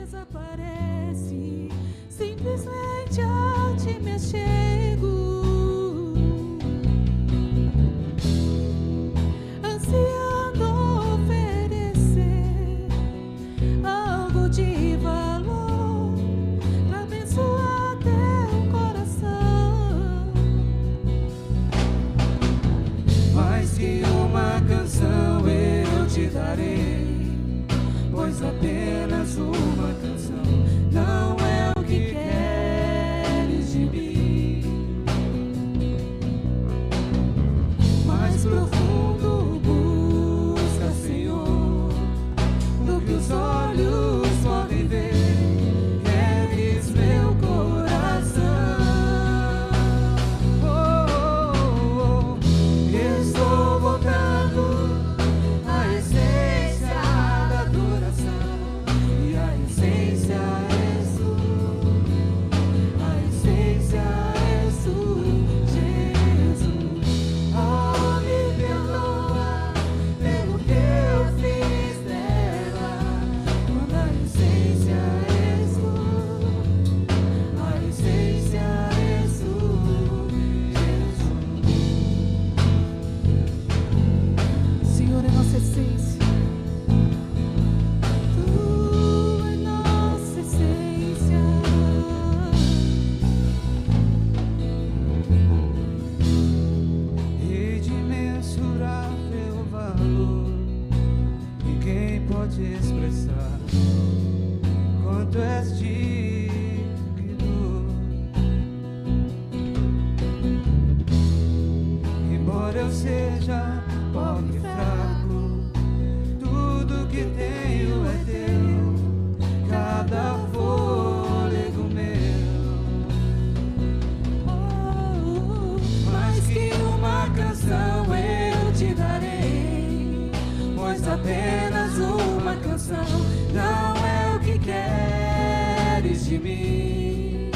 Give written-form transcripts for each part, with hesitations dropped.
Desaparece, simplesmente a ti me chego, ansiando oferecer algo de valor pra abençoar teu coração. Mais que uma canção eu te darei, pois apenas uma canção não é o que queres de mim. Mais profundo busca, Senhor, do que os olhos podem ver. Queres meu coração. Estou voltando à essência da adoração. E a essência és tu, a essência és tu, Jesus. Oh, me perdoa pelo que eu fiz dela, quando a essência és tu, a essência és tu, Jesus. Senhor é nossa essência. Expressar quanto és digno, embora eu seja pobre e fraco, tudo que tenho é teu, cada fôlego meu. Mais que uma canção eu te darei, pois apenas uma canção não é o que queres de mim.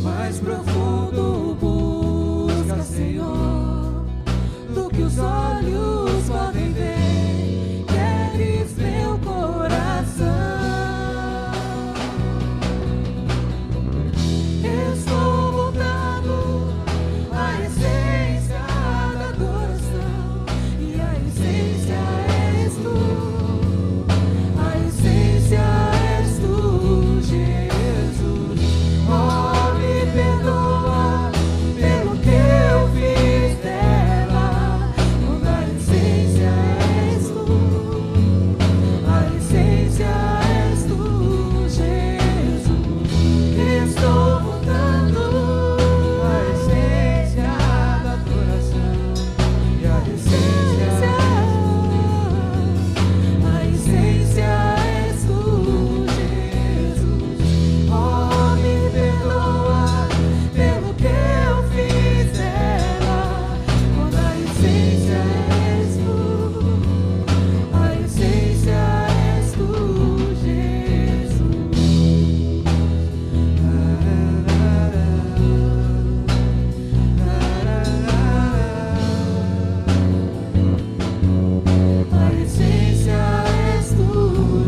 Mais profundo busca, Senhor, do que os olhos podem ver. Queres meu coração. Estou voltando à essência da adoração. E a essência és tu, a essência és tu, Jesus. Oh, me perdoa pelo que eu fiz dela, quando a essência és tu, a essência és tu, Jesus. Estou voltando à essência da adoração. E a essência és tu, Jesus. Oh, me perdoa pelo que eu fiz dela, quando a essência és tu, a essência és tu, Jesus. A essência és tu,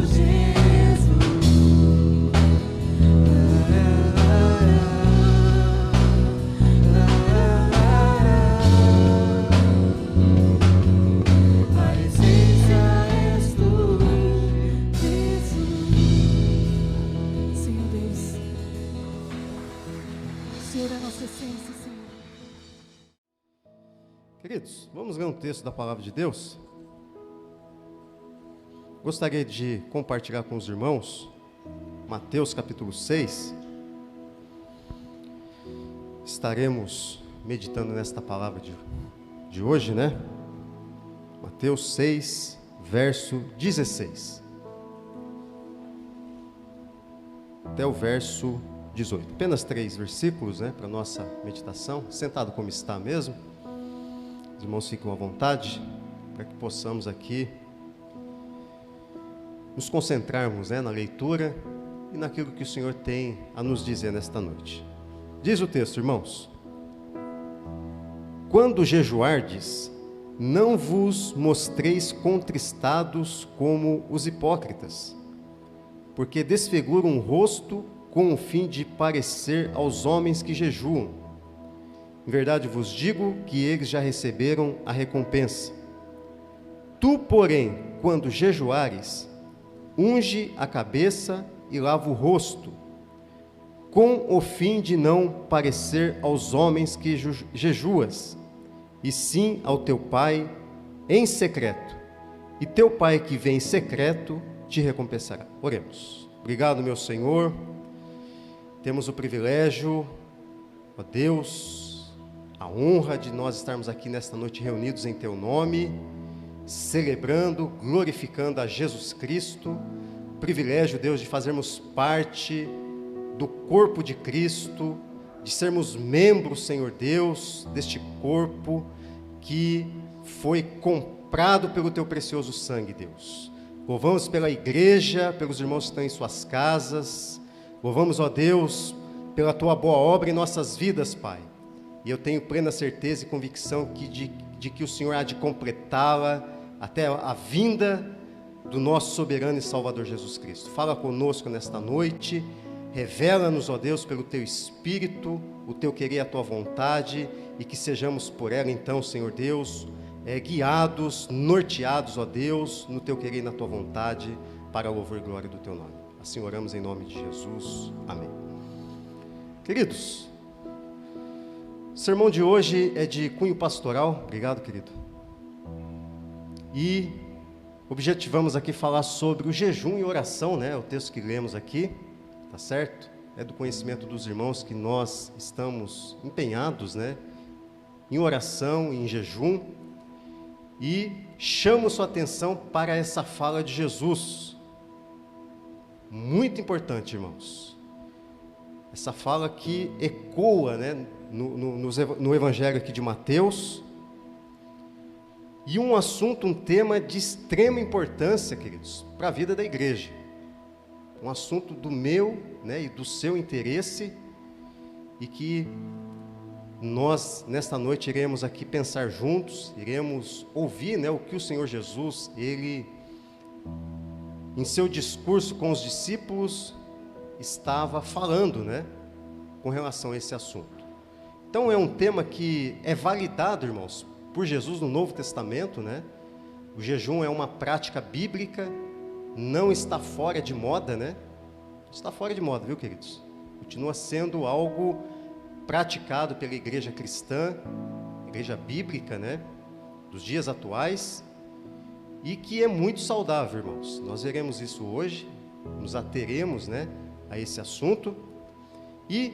Jesus. A essência és tu, Jesus. Senhor Deus, Senhor é a nossa essência, Senhor. Queridos, vamos ler um texto da palavra de Deus. Gostaria de compartilhar com os irmãos Mateus capítulo 6. Estaremos meditando nesta palavra de hoje, né? Mateus 6, verso 16 até o verso 18. Apenas 3 versículos, né, para nossa meditação. Sentado como está mesmo. Os irmãos ficam à vontade para que possamos aqui nos concentrarmos, né, na leitura e naquilo que o Senhor tem a nos dizer nesta noite. Diz o texto, irmãos: quando jejuardes, não vos mostreis contristados como os hipócritas, porque desfiguram o rosto com o fim de parecer aos homens que jejuam. Em verdade vos digo que eles já receberam a recompensa. Tu, porém, quando jejuares, unge a cabeça e lava o rosto, com o fim de não parecer aos homens que jejuas, e sim ao teu Pai em secreto. E teu Pai que vem em secreto te recompensará. Oremos. Obrigado, meu Senhor. Temos o privilégio, ó Deus, a honra de nós estarmos aqui nesta noite reunidos em teu nome, celebrando, glorificando a Jesus Cristo. Privilégio, Deus, de fazermos parte do corpo de Cristo, de sermos membros, Senhor Deus, deste corpo que foi comprado pelo teu precioso sangue, Deus. Louvamos pela igreja, pelos irmãos que estão em suas casas. Louvamos, ó Deus, pela tua boa obra em nossas vidas, Pai. E eu tenho plena certeza e convicção de que o Senhor há de completá-la até a vinda do nosso soberano e Salvador Jesus Cristo. Fala conosco nesta noite. Revela-nos, ó Deus, pelo Teu Espírito, o Teu querer e a Tua vontade, e que sejamos por ela, então, Senhor Deus, guiados, norteados, ó Deus, no Teu querer e na Tua vontade, para a louvor e glória do Teu nome. Assim oramos em nome de Jesus. Amém. Queridos, o sermão de hoje é de cunho pastoral. Obrigado, querido. E objetivamos aqui falar sobre o jejum e oração, né? O texto que lemos aqui. Tá certo? É do conhecimento dos irmãos que nós estamos empenhados, né, em oração, em jejum, e chamo sua atenção para essa fala de Jesus. Muito importante, irmãos. Essa fala que ecoa, né, no Evangelho aqui de Mateus, e um assunto, um tema de extrema importância, queridos, para a vida da igreja. Um assunto do meu, né, e do seu interesse, e que nós, nesta noite, iremos aqui pensar juntos, iremos ouvir, né, o que o Senhor Jesus, Ele, em seu discurso com os discípulos, estava falando, né, com relação a esse assunto. Então, é um tema que é validado, irmãos, por Jesus no Novo Testamento, né? O jejum é uma prática bíblica, não está fora de moda, né? Está fora de moda, viu, queridos? Continua sendo algo praticado pela igreja cristã, igreja bíblica, né? Dos dias atuais, e que é muito saudável, irmãos. Nós veremos isso hoje, nos ateremos, né, a esse assunto. E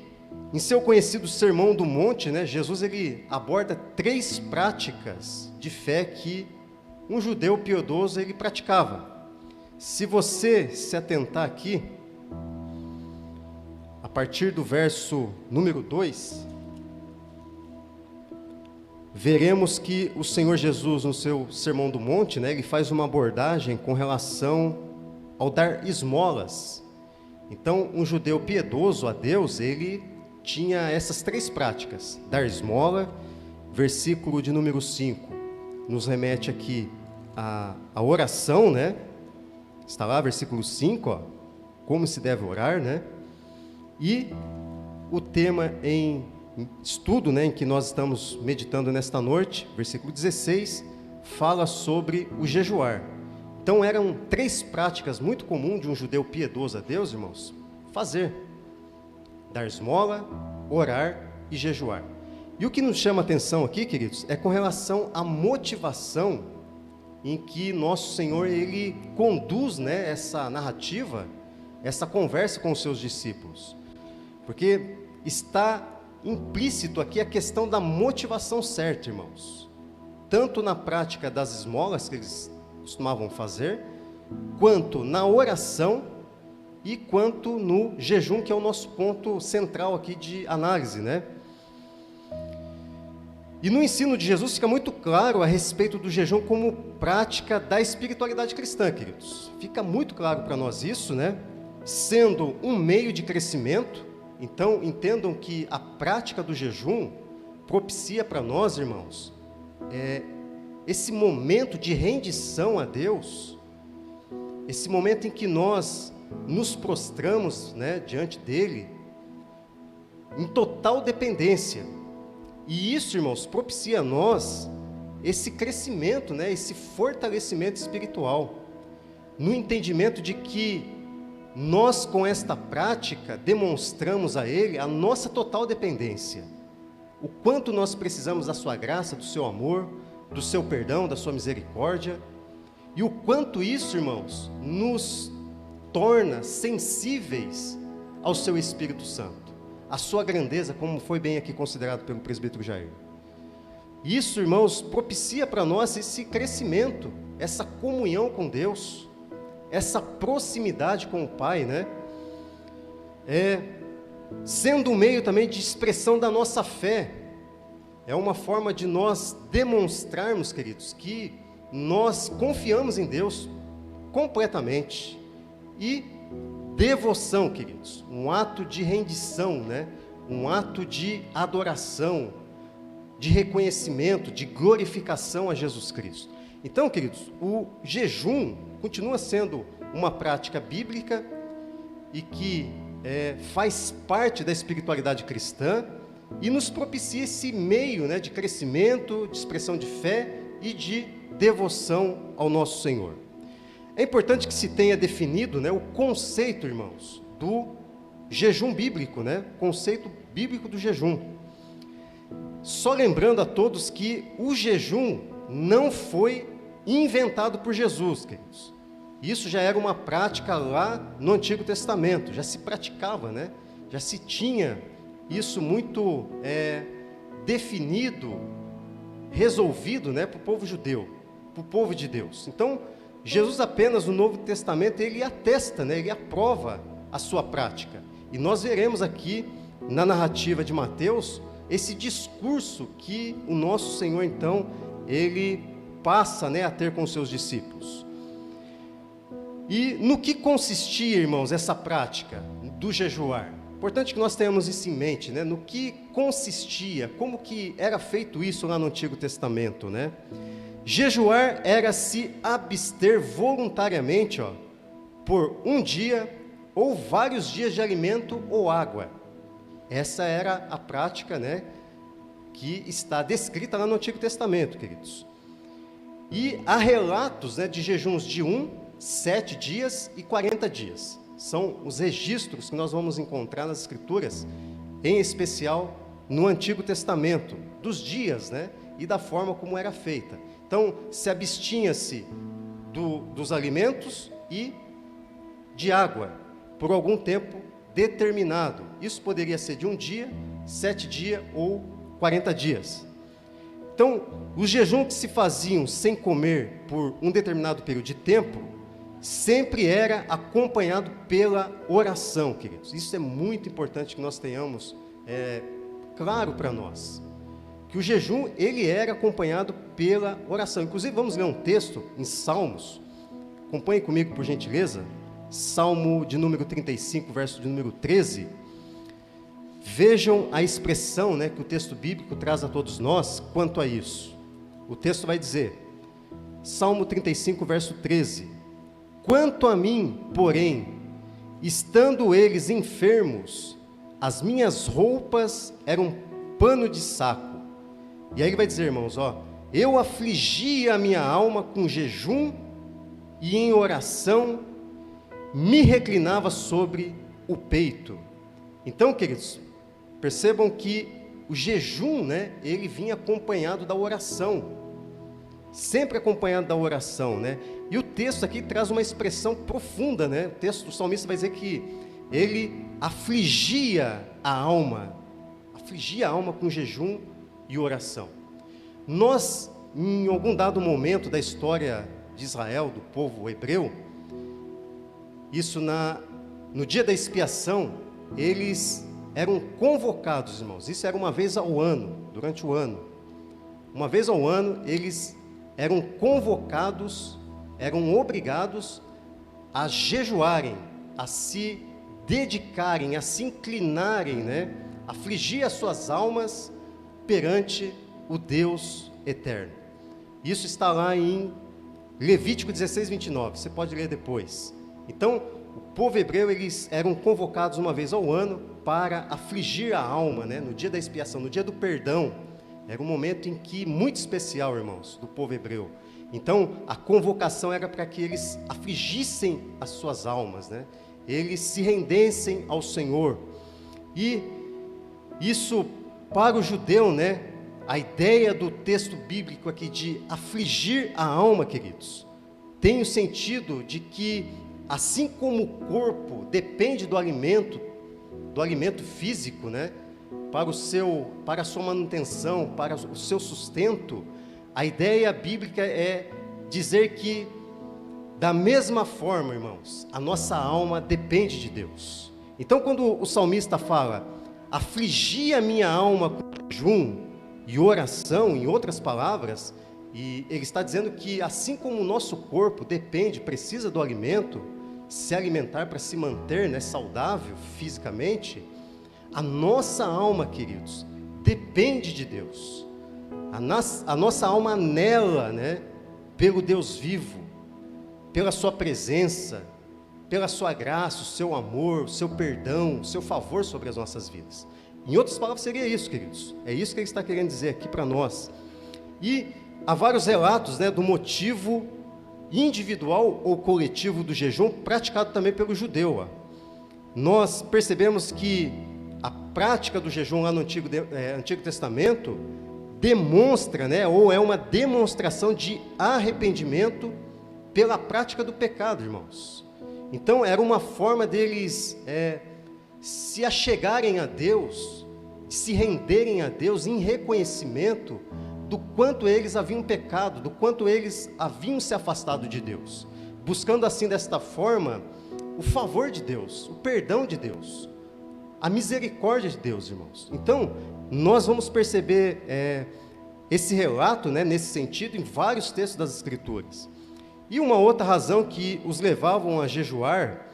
em seu conhecido Sermão do Monte, né, Jesus ele aborda 3 práticas de fé que um judeu piedoso ele praticava. Se você se atentar aqui, a partir do verso número 2, veremos que o Senhor Jesus, no seu Sermão do Monte, né, ele faz uma abordagem com relação ao dar esmolas. Então, um judeu piedoso a Deus, ele tinha essas 3 práticas. Dar esmola, versículo de número 5, nos remete aqui a oração, né? Está lá, versículo 5, ó, como se deve orar, né? E o tema em estudo, né, em que nós estamos meditando nesta noite, versículo 16, fala sobre o jejuar. Então, eram 3 práticas muito comuns de um judeu piedoso a Deus, irmãos, fazer: dar esmola, orar e jejuar. E o que nos chama a atenção aqui, queridos, é com relação à motivação em que nosso Senhor, Ele conduz, né, essa narrativa, essa conversa com os seus discípulos. Porque está implícito aqui a questão da motivação certa, irmãos. Tanto na prática das esmolas que eles costumavam fazer, quanto na oração e quanto no jejum, que é o nosso ponto central aqui de análise, né? E no ensino de Jesus fica muito claro a respeito do jejum como prática da espiritualidade cristã, queridos. Fica muito claro para nós isso, né? Sendo um meio de crescimento. Então, entendam que a prática do jejum propicia para nós, irmãos, esse momento de rendição a Deus, esse momento em que nós nos prostramos, né, diante dele, em total dependência. E isso, irmãos, propicia a nós esse crescimento, né, esse fortalecimento espiritual, no entendimento de que nós, com esta prática, demonstramos a Ele a nossa total dependência. O quanto nós precisamos da sua graça, do seu amor, do seu perdão, da sua misericórdia, e o quanto isso, irmãos, nos torna sensíveis ao seu Espírito Santo, a sua grandeza, como foi bem aqui considerado pelo presbítero Jair. Isso, irmãos, propicia para nós esse crescimento, essa comunhão com Deus, essa proximidade com o Pai, né? Sendo um meio também de expressão da nossa fé. É uma forma de nós demonstrarmos, queridos, que nós confiamos em Deus completamente. E devoção, queridos, um ato de rendição, né? Um ato de adoração, de reconhecimento, de glorificação a Jesus Cristo. Então, queridos, o jejum continua sendo uma prática bíblica e que faz parte da espiritualidade cristã e nos propicia esse meio, né, de crescimento, de expressão de fé e de devoção ao nosso Senhor. É importante que se tenha definido, né, o conceito, irmãos, do jejum bíblico, né, conceito bíblico do jejum. Só lembrando a todos que o jejum não foi inventado por Jesus, queridos. Isso já era uma prática lá no Antigo Testamento, já se praticava, né? Já se tinha isso muito definido, resolvido, né, para o povo judeu, para o povo de Deus. Então, Jesus apenas no Novo Testamento, ele atesta, né, ele aprova a sua prática. E nós veremos aqui, na narrativa de Mateus, esse discurso que o nosso Senhor, então, ele passa, né, a ter com os seus discípulos. E no que consistia, irmãos, essa prática do jejuar? Importante que nós tenhamos isso em mente, né? No que consistia, como que era feito isso lá no Antigo Testamento, né? Jejuar era se abster voluntariamente, por um dia ou vários dias de alimento ou água. Essa era a prática, né, que está descrita lá no Antigo Testamento, queridos. E há relatos, né, de jejuns de 7 dias e 40 dias. São os registros que nós vamos encontrar nas Escrituras, em especial no Antigo Testamento, dos dias, né, e da forma como era feita. Então, se abstinha-se dos alimentos e de água por algum tempo determinado. Isso poderia ser de um dia, 7 dias ou 40 dias. Então, os jejuns que se faziam sem comer por um determinado período de tempo, sempre era acompanhado pela oração, queridos. Isso é muito importante que nós tenhamos claro para nós. Que o jejum, ele era acompanhado pela oração. Inclusive, vamos ler um texto em Salmos. Acompanhe comigo, por gentileza. Salmo de número 35, verso de número 13. Vejam a expressão, né, que o texto bíblico traz a todos nós quanto a isso. O texto vai dizer, Salmo 35, verso 13: Quanto a mim, porém, estando eles enfermos, as minhas roupas eram pano de saco. E aí ele vai dizer, irmãos, eu afligia a minha alma com jejum e em oração me reclinava sobre o peito. Então, queridos, percebam que o jejum, né, ele vinha acompanhado da oração, sempre acompanhado da oração, né? E o texto aqui traz uma expressão profunda, né? O texto do salmista vai dizer que ele afligia a alma com jejum e oração. Nós, em algum dado momento da história de Israel, do povo hebreu, isso no dia da expiação, eles eram convocados, irmãos, isso era uma vez ao ano, durante o ano, uma vez ao ano, eles eram convocados, eram obrigados a jejuarem, a se dedicarem, a se inclinarem, né? A afligir as suas almas perante o Deus eterno. Isso está lá em Levítico 16, 29, você pode ler depois. Então, o povo hebreu, eles eram convocados uma vez ao ano para afligir a alma, né? No dia da expiação, no dia do perdão. Era um momento em que, muito especial, irmãos, do povo hebreu. Então, a convocação era para que eles afligissem as suas almas, né? Eles se rendessem ao Senhor. E isso, para o judeu, né? A ideia do texto bíblico aqui de afligir a alma, queridos, tem o sentido de que, assim como o corpo depende do alimento físico, né? Para a sua manutenção, para o seu sustento, a ideia bíblica é dizer que, da mesma forma, irmãos, a nossa alma depende de Deus. Então, quando o salmista fala, afligi a minha alma com jejum e oração, em outras palavras, e ele está dizendo que, assim como o nosso corpo precisa do alimento, se alimentar para se manter, né, saudável fisicamente, a nossa alma, queridos, depende de Deus. A nossa alma anela, né, pelo Deus vivo, pela sua presença, pela sua graça, o seu amor, o seu perdão, o seu favor sobre as nossas vidas. Em outras palavras, seria isso, queridos. É isso que ele está querendo dizer aqui para nós. E há vários relatos, né, do motivo individual ou coletivo do jejum, praticado também pelo judeu. Nós percebemos que a prática do jejum lá no Antigo Testamento demonstra, né, ou é uma demonstração de arrependimento pela prática do pecado, irmãos. Então, era uma forma deles se achegarem a Deus, se renderem a Deus em reconhecimento do quanto eles haviam pecado, do quanto eles haviam se afastado de Deus, buscando assim, desta forma, o favor de Deus, o perdão de Deus, a misericórdia de Deus, irmãos. Então, nós vamos perceber esse relato, né, nesse sentido, em vários textos das Escrituras. E uma outra razão que os levavam a jejuar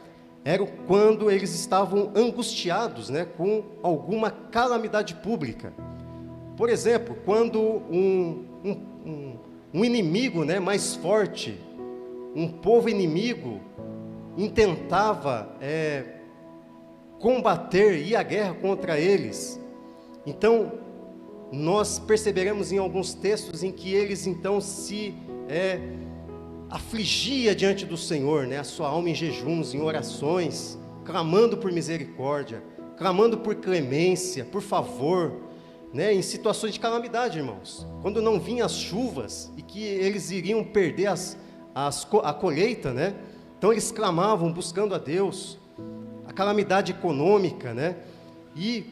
era quando eles estavam angustiados, né, com alguma calamidade pública. Por exemplo, quando um inimigo, né, mais forte, um povo inimigo, intentava combater, ir à guerra contra eles. Então, nós perceberemos em alguns textos em que eles então se afligia diante do Senhor, né, a sua alma em jejuns, em orações, clamando por misericórdia, clamando por clemência, por favor, né, em situações de calamidade, irmãos. Quando não vinham as chuvas e que eles iriam perder a colheita, né, então eles clamavam buscando a Deus, a calamidade econômica, né, e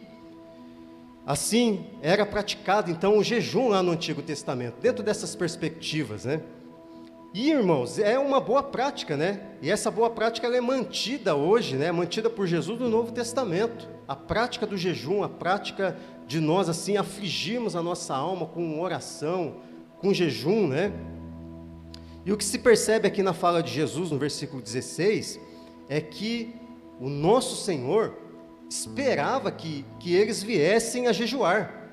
assim era praticado então o jejum lá no Antigo Testamento, dentro dessas perspectivas, né. E, irmãos, é uma boa prática, né? E essa boa prática ela é mantida hoje, né? Mantida por Jesus no Novo Testamento. A prática do jejum, a prática de nós, assim, afligirmos a nossa alma com oração, com jejum, né? E o que se percebe aqui na fala de Jesus, no versículo 16, é que o nosso Senhor esperava que eles viessem a jejuar.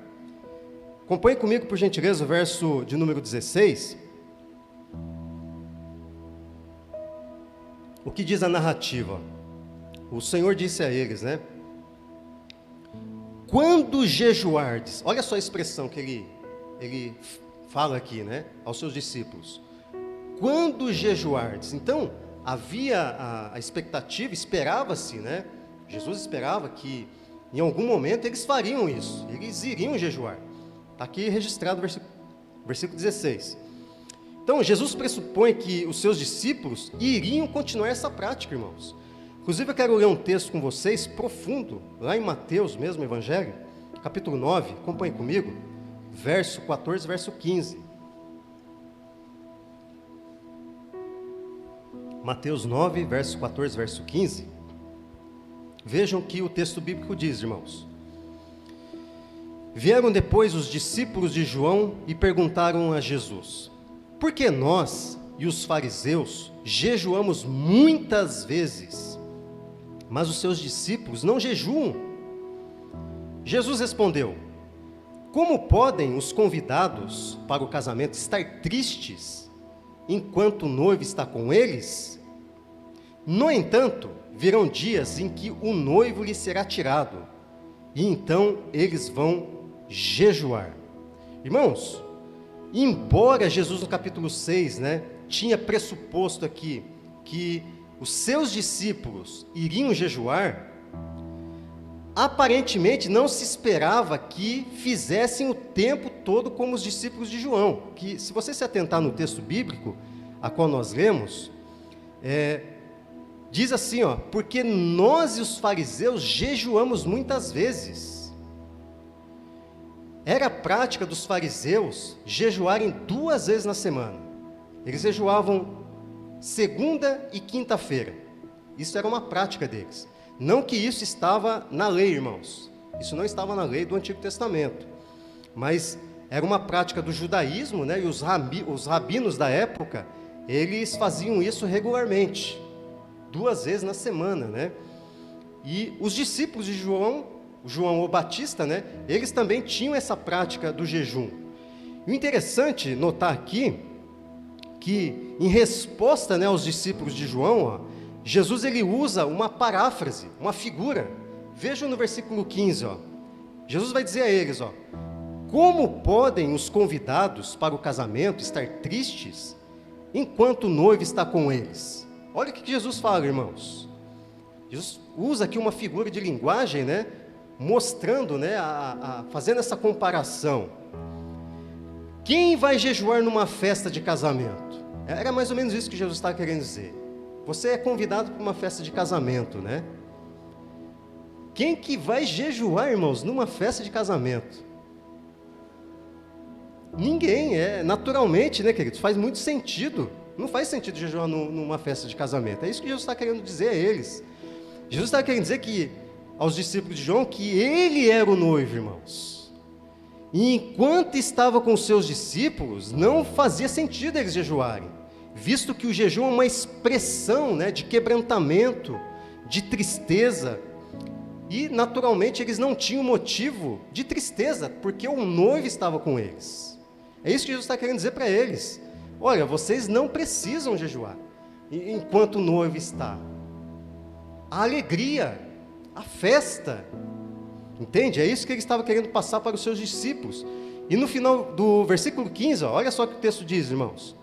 Acompanhe comigo, por gentileza, o verso de número 16. O que diz a narrativa? O Senhor disse a eles, né? Quando jejuardes, olha só a expressão que ele fala aqui, né? Aos seus discípulos. Quando jejuardes. Então, havia a expectativa, esperava-se, né? Jesus esperava que em algum momento eles fariam isso, eles iriam jejuar. Está aqui registrado o versículo 16. Então, Jesus pressupõe que os seus discípulos iriam continuar essa prática, irmãos. Inclusive, eu quero ler um texto com vocês, profundo, lá em Mateus, mesmo Evangelho, capítulo 9, acompanhe comigo, verso 14, verso 15. Mateus 9, verso 14, verso 15. Vejam o que o texto bíblico diz, irmãos. Vieram depois os discípulos de João e perguntaram a Jesus: por que nós e os fariseus jejuamos muitas vezes, mas os seus discípulos não jejuam? Jesus respondeu: como podem os convidados para o casamento estar tristes enquanto o noivo está com eles? No entanto, virão dias em que o noivo lhe será tirado, e então eles vão jejuar. Irmãos, embora Jesus no capítulo 6, tinha pressuposto aqui que os seus discípulos iriam jejuar, aparentemente não se esperava que fizessem o tempo todo como os discípulos de João, que se você se atentar no texto bíblico, a qual nós lemos, diz assim, porque nós e os fariseus jejuamos muitas vezes. Era a prática dos fariseus jejuarem 2 vezes na semana. Eles jejuavam segunda e quinta-feira. Isso era uma prática deles. Não que isso estava na lei, irmãos. Isso não estava na lei do Antigo Testamento. Mas era uma prática do judaísmo, e os rabinos da época, eles faziam isso regularmente. 2 vezes na semana, E os discípulos de João o Batista, eles também tinham essa prática do jejum. E o interessante notar aqui, que em resposta aos discípulos de João, Jesus ele usa uma paráfrase, uma figura. Vejam no versículo 15, Jesus vai dizer a eles, como podem os convidados para o casamento estar tristes enquanto o noivo está com eles? Olha o que Jesus fala, irmãos. Jesus usa aqui uma figura de linguagem, mostrando, fazendo essa comparação. Quem vai jejuar numa festa de casamento? Era mais ou menos isso que Jesus estava querendo dizer. Você é convidado para uma festa de casamento, Quem que vai jejuar, irmãos, numa festa de casamento? Ninguém, naturalmente, queridos, faz muito sentido. Não faz sentido jejuar numa festa de casamento. É isso que Jesus está querendo dizer a eles. Jesus está querendo dizer que aos discípulos de João que ele era o noivo, irmãos. E enquanto estava com seus discípulos, não fazia sentido eles jejuarem, visto que o jejum é uma expressão, de quebrantamento, de tristeza, e naturalmente eles não tinham motivo de tristeza, porque o noivo estava com eles. É isso que Jesus está querendo dizer para eles. Olha, vocês não precisam jejuar, enquanto o noivo está. A alegria, a festa, entende? É isso que ele estava querendo passar para os seus discípulos. E no final do versículo 15, olha só o que o texto diz, irmãos.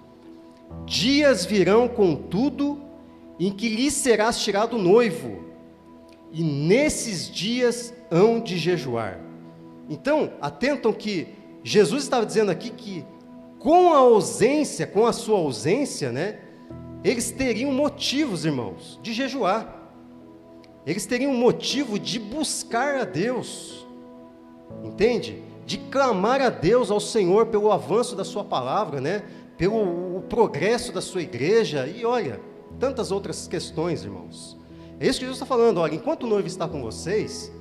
Dias virão, contudo, em que lhe será tirado o noivo, e nesses dias hão de jejuar. Então, atentam que Jesus estava dizendo aqui que com a sua ausência, eles teriam motivos, irmãos, de jejuar. Eles teriam um motivo de buscar a Deus, entende? De clamar a Deus, ao Senhor, pelo avanço da sua palavra, pelo progresso da sua igreja, e olha, tantas outras questões, irmãos. É isso que Jesus está falando, olha, enquanto o noivo está com vocês,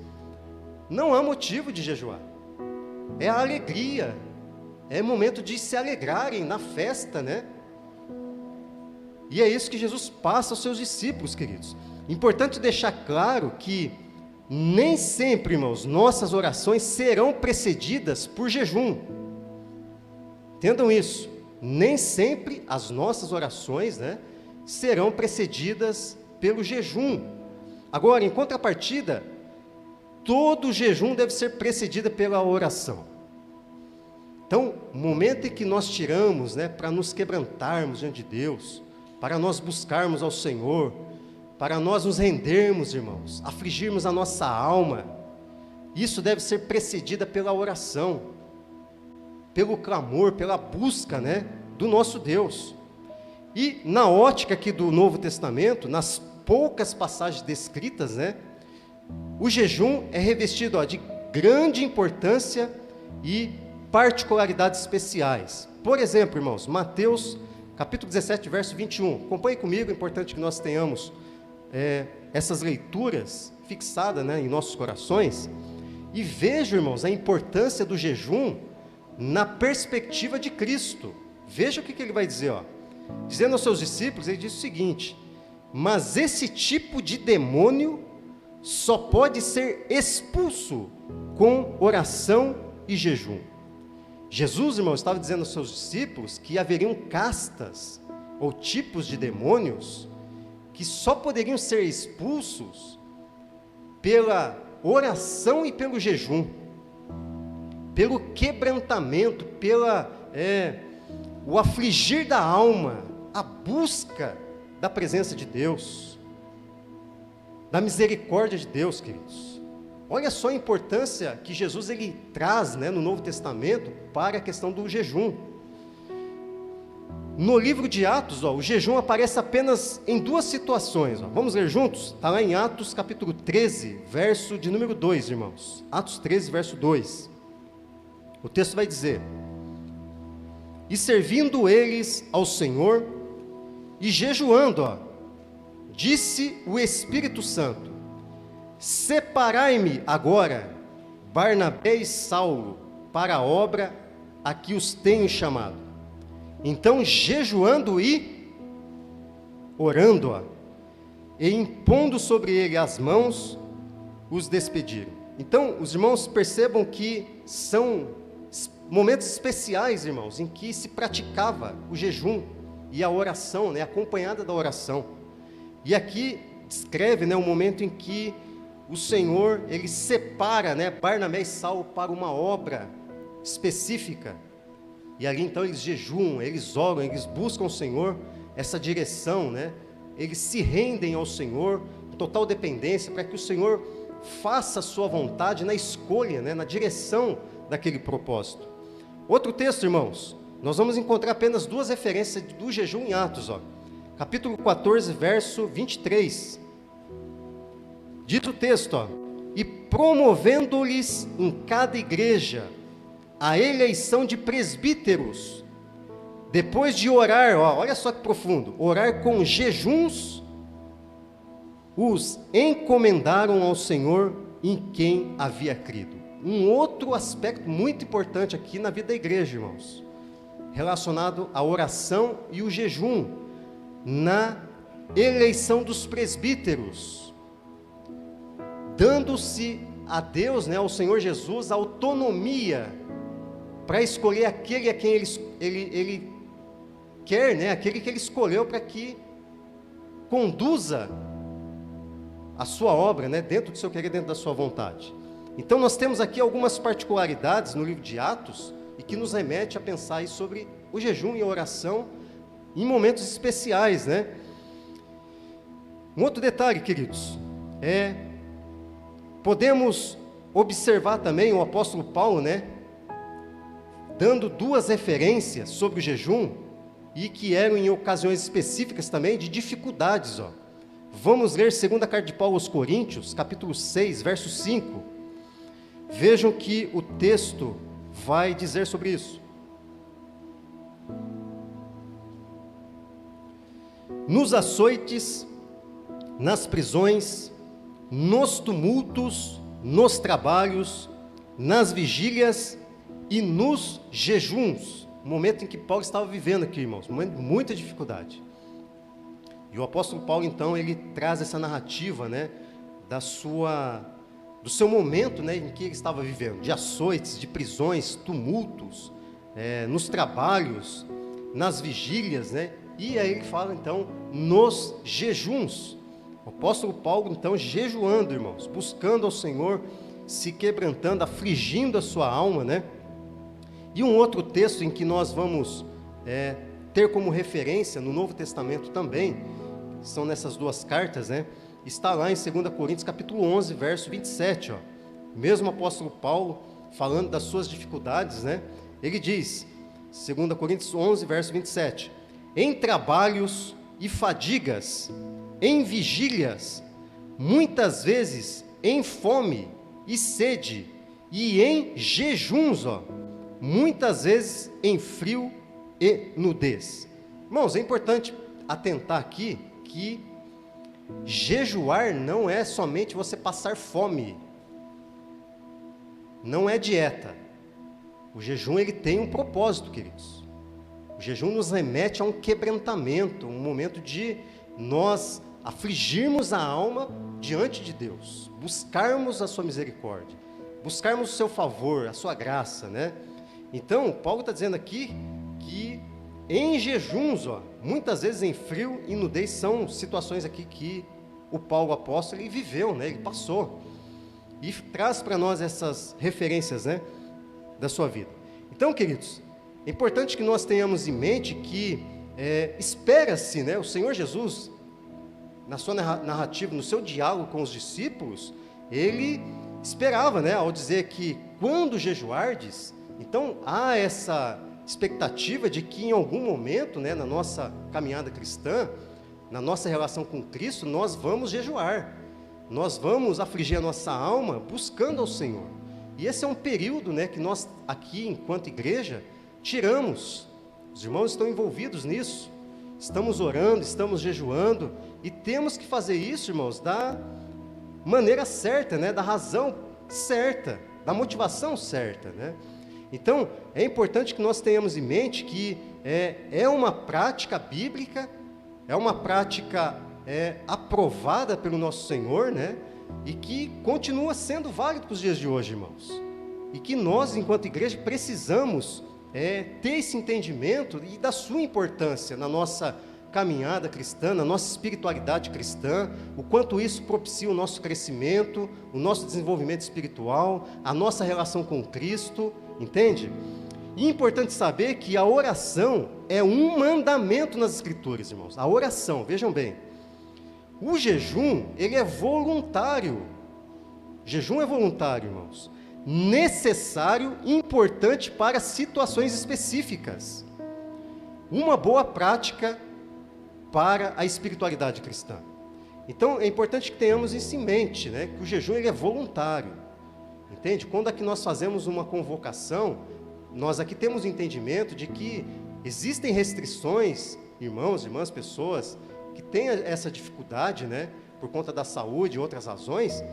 não há motivo de jejuar. É a alegria, é momento de se alegrarem na festa, E é isso que Jesus passa aos seus discípulos, queridos. Importante deixar claro que nem sempre, irmãos, nossas orações serão precedidas por jejum. Entendam isso. Nem sempre as nossas orações, serão precedidas pelo jejum. Agora, em contrapartida, todo jejum deve ser precedido pela oração. Então, o momento em que nós tiramos, para nos quebrantarmos diante de Deus, para nós buscarmos ao Senhor, para nós nos rendermos, irmãos, afligirmos a nossa alma, isso deve ser precedida pela oração, pelo clamor, pela busca, do nosso Deus. E na ótica aqui do Novo Testamento, nas poucas passagens descritas, o jejum é revestido de grande importância e particularidades especiais. Por exemplo, irmãos, Mateus capítulo 17, verso 21. Acompanhe comigo, é importante que nós tenhamos essas leituras fixadas em nossos corações. E veja, irmãos, a importância do jejum na perspectiva de Cristo. Veja o que ele vai dizer, ó. Dizendo aos seus discípulos, ele diz o seguinte: mas esse tipo de demônio só pode ser expulso com oração e jejum. Jesus, irmão, estava dizendo aos seus discípulos que haveriam castas ou tipos de demônios que só poderiam ser expulsos pela oração e pelo jejum, pelo quebrantamento, o afligir da alma, a busca da presença de Deus, da misericórdia de Deus, queridos. Olha só a importância que Jesus ele traz, né, no Novo Testamento para a questão do jejum. No livro de Atos, o jejum aparece apenas em duas situações. Vamos ler juntos? Está lá em Atos capítulo 13, verso de número 2, irmãos. Atos 13, verso 2. O texto vai dizer: e servindo eles ao Senhor e jejuando, disse o Espírito Santo: separai-me agora Barnabé e Saulo para a obra a que os tenho chamado. Então, jejuando e orando, e impondo sobre ele as mãos, os despediram. Então, os irmãos percebam que são momentos especiais, irmãos, em que se praticava o jejum e a oração, né, acompanhada da oração. E aqui descreve, né, o momento em que o Senhor, ele separa, né, Barnabé e Saulo para uma obra específica. E ali então eles jejuam, eles oram, eles buscam o Senhor, essa direção, né? Eles se rendem ao Senhor, em total dependência, para que o Senhor faça a sua vontade na escolha, né? Na direção daquele propósito. Outro texto, irmãos, nós vamos encontrar apenas duas referências do jejum em Atos, capítulo 14, verso 23. Diz o texto, e promovendo-lhes em cada igreja a eleição de presbíteros, depois de orar, olha só que profundo, orar com jejuns, os encomendaram ao Senhor em quem havia crido. Um outro aspecto muito importante aqui na vida da igreja, irmãos, relacionado à oração e o jejum, na eleição dos presbíteros, dando-se a Deus, né, ao Senhor Jesus, a autonomia para escolher aquele a quem ele quer, né, aquele que ele escolheu para que conduza a sua obra, né, dentro do seu querer, dentro da sua vontade. Então nós temos aqui algumas particularidades no livro de Atos e que nos remete a pensar aí sobre o jejum e a oração em momentos especiais, né? Um outro detalhe, queridos, podemos observar também o apóstolo Paulo, né, dando duas referências sobre o jejum, e que eram em ocasiões específicas também de dificuldades. Vamos ler 2ª carta de Paulo aos Coríntios, capítulo 6, verso 5. Vejam que o texto vai dizer sobre isso. Nos açoites, nas prisões, nos tumultos, nos trabalhos, nas vigílias e nos jejuns, o momento em que Paulo estava vivendo aqui, irmãos, um momento de muita dificuldade. E o apóstolo Paulo, então, ele traz essa narrativa, né, do seu momento, né, em que ele estava vivendo, de açoites, de prisões, tumultos, nos trabalhos, nas vigílias, né, e aí ele fala, então, nos jejuns. O apóstolo Paulo, então, jejuando, irmãos, buscando ao Senhor, se quebrantando, afligindo a sua alma, né. E um outro texto em que nós vamos ter como referência no Novo Testamento também, são nessas duas cartas, né? Está lá em 2 Coríntios capítulo 11, verso 27, mesmo apóstolo Paulo falando das suas dificuldades, né? Ele diz, 2 Coríntios 11, verso 27, em trabalhos e fadigas, em vigílias, muitas vezes em fome e sede, e em jejuns, muitas vezes em frio e nudez. Irmãos, é importante atentar aqui que jejuar não é somente você passar fome. não é dieta. O jejum, ele tem um propósito, queridos. O jejum nos remete a um quebrantamento, um momento de nós afligirmos a alma diante de Deus, buscarmos a sua misericórdia, buscarmos o seu favor, a sua graça, né? Então, Paulo está dizendo aqui que em jejuns, muitas vezes em frio e nudez, são situações aqui que o Paulo apóstolo ele viveu, né? Ele passou. E traz para nós essas referências, né, da sua vida. Então, queridos, é importante que nós tenhamos em mente que espera-se, né, o Senhor Jesus, na sua narrativa, no seu diálogo com os discípulos, ele esperava, né, ao dizer que quando jejuardes, então há essa expectativa de que em algum momento, né, na nossa caminhada cristã, na nossa relação com Cristo, nós vamos jejuar, nós vamos afligir a nossa alma buscando ao Senhor. E esse é um período, né, que nós aqui, enquanto igreja, tiramos. Os irmãos estão envolvidos nisso, estamos orando, estamos jejuando, e temos que fazer isso, irmãos, da maneira certa, né, da razão certa, da motivação certa, né? Então, é importante que nós tenhamos em mente que é uma prática bíblica, é uma prática aprovada pelo nosso Senhor, né? E que continua sendo válido para os dias de hoje, irmãos. E que nós, enquanto igreja, precisamos ter esse entendimento e da sua importância na nossa caminhada cristã, na nossa espiritualidade cristã, o quanto isso propicia o nosso crescimento, o nosso desenvolvimento espiritual, a nossa relação com Cristo, entende? E é importante saber que a oração é um mandamento nas Escrituras, irmãos. A oração, vejam bem. O jejum, ele é voluntário. Jejum é voluntário, irmãos. Necessário e importante para situações específicas. Uma boa prática para a espiritualidade cristã. Então, é importante que tenhamos isso em mente, né? Que o jejum ele é voluntário. Entende? Quando aqui nós fazemos uma convocação, nós aqui temos o entendimento de que existem restrições, irmãos, irmãs, pessoas que têm essa dificuldade, né? Por conta da saúde e outras razões,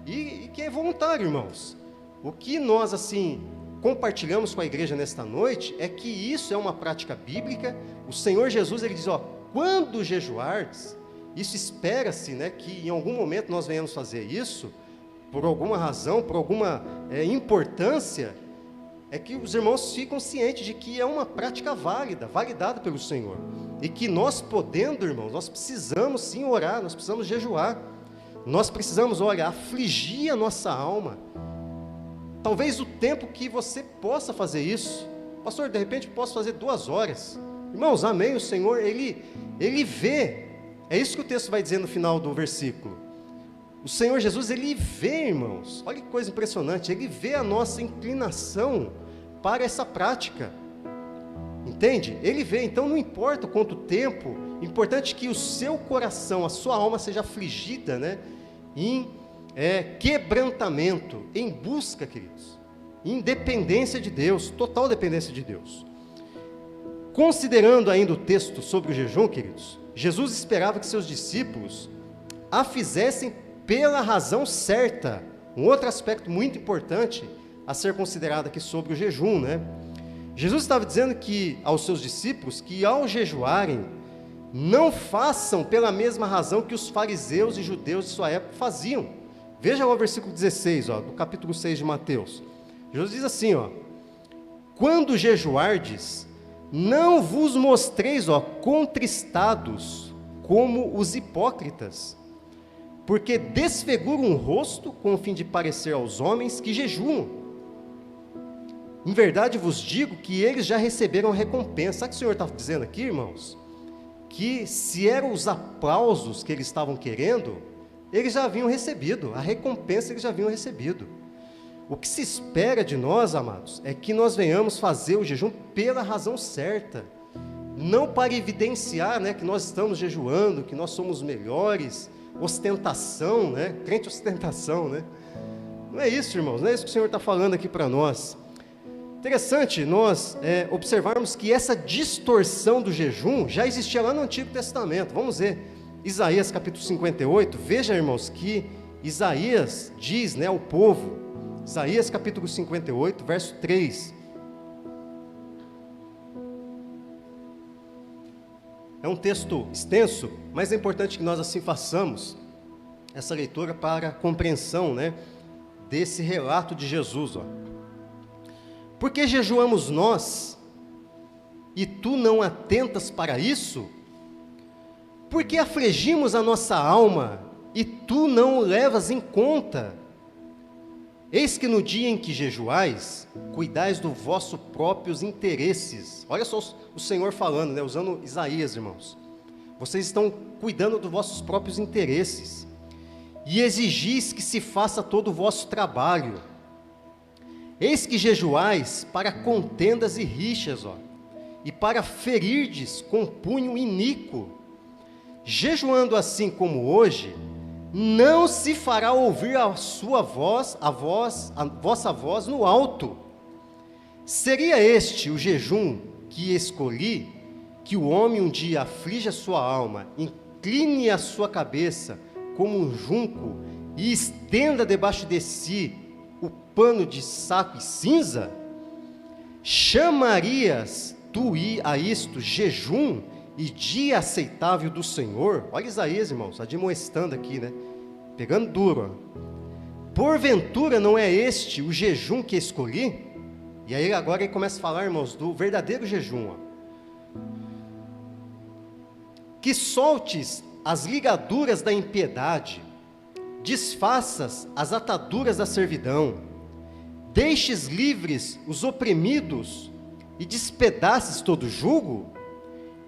e que é voluntário, irmãos. O que nós, assim, compartilhamos com a igreja nesta noite é que isso é uma prática bíblica. O Senhor Jesus, ele diz, quando jejuardes, isso espera-se, né, que em algum momento nós venhamos fazer isso, por alguma razão, por alguma importância, é que os irmãos ficam cientes de que é uma prática válida, validada pelo Senhor, e que nós podendo, irmãos, nós precisamos sim orar, nós precisamos jejuar, nós precisamos, afligir a nossa alma. Talvez o tempo que você possa fazer isso, pastor, de repente eu posso fazer 2 horas, irmãos, amém, o Senhor, Ele vê, é isso que o texto vai dizer no final do versículo, o Senhor Jesus, Ele vê, irmãos, olha que coisa impressionante, Ele vê a nossa inclinação para essa prática, entende? Ele vê, então não importa quanto tempo, importante que o seu coração, a sua alma seja afligida, né, em quebrantamento, em busca, queridos, em dependência de Deus, total dependência de Deus. Considerando ainda o texto sobre o jejum, queridos, Jesus esperava que seus discípulos a fizessem pela razão certa. Um outro aspecto muito importante a ser considerado aqui sobre o jejum, né? Jesus estava dizendo que aos seus discípulos que ao jejuarem, não façam pela mesma razão que os fariseus e judeus de sua época faziam. Veja lá o versículo 16, do capítulo 6 de Mateus. Jesus diz assim, quando jejuardes, não vos mostreis, contristados, como os hipócritas, porque desfiguram o rosto com o fim de parecer aos homens que jejuam. Em verdade vos digo que eles já receberam a recompensa. Sabe o que o Senhor está dizendo aqui, irmãos? Que se eram os aplausos que eles estavam querendo, eles já haviam recebido, a recompensa eles já haviam recebido. O que se espera de nós, amados, é que nós venhamos fazer o jejum pela razão certa, não para evidenciar, né, que nós estamos jejuando, que nós somos melhores, ostentação, né, crente ostentação, né? Não é isso, irmãos, não é isso que o Senhor está falando aqui para nós. Interessante nós observarmos que essa distorção do jejum já existia lá no Antigo Testamento. Vamos ver, Isaías capítulo 58, veja, irmãos, que Isaías diz, né, ao povo, Isaías capítulo 58, verso 3. É um texto extenso, mas é importante que nós assim façamos essa leitura para a compreensão, né, desse relato de Jesus. Por que jejuamos nós, e tu não atentas para isso? Por que afligimos a nossa alma, e tu não o levas em conta? Eis que no dia em que jejuais, cuidais dos vossos próprios interesses. Olha só o Senhor falando, né, usando Isaías, irmãos. Vocês estão cuidando dos vossos próprios interesses. E exigis que se faça todo o vosso trabalho. Eis que jejuais para contendas e rixas, e para ferirdes com punho iníquo. Jejuando assim como hoje, não se fará ouvir a sua voz, a vossa voz no alto. Seria este o jejum que escolhi, que o homem um dia aflige a sua alma, incline a sua cabeça como um junco e estenda debaixo de si o pano de saco e cinza? Chamarias tu a isto jejum e dia aceitável do Senhor? Olha Isaías, irmãos, admoestando aqui, né? Pegando duro. Porventura não é este o jejum que escolhi? E aí agora ele começa a falar, irmãos, do verdadeiro jejum. Que soltes as ligaduras da impiedade, desfaças as ataduras da servidão, deixes livres os oprimidos e despedaces todo jugo?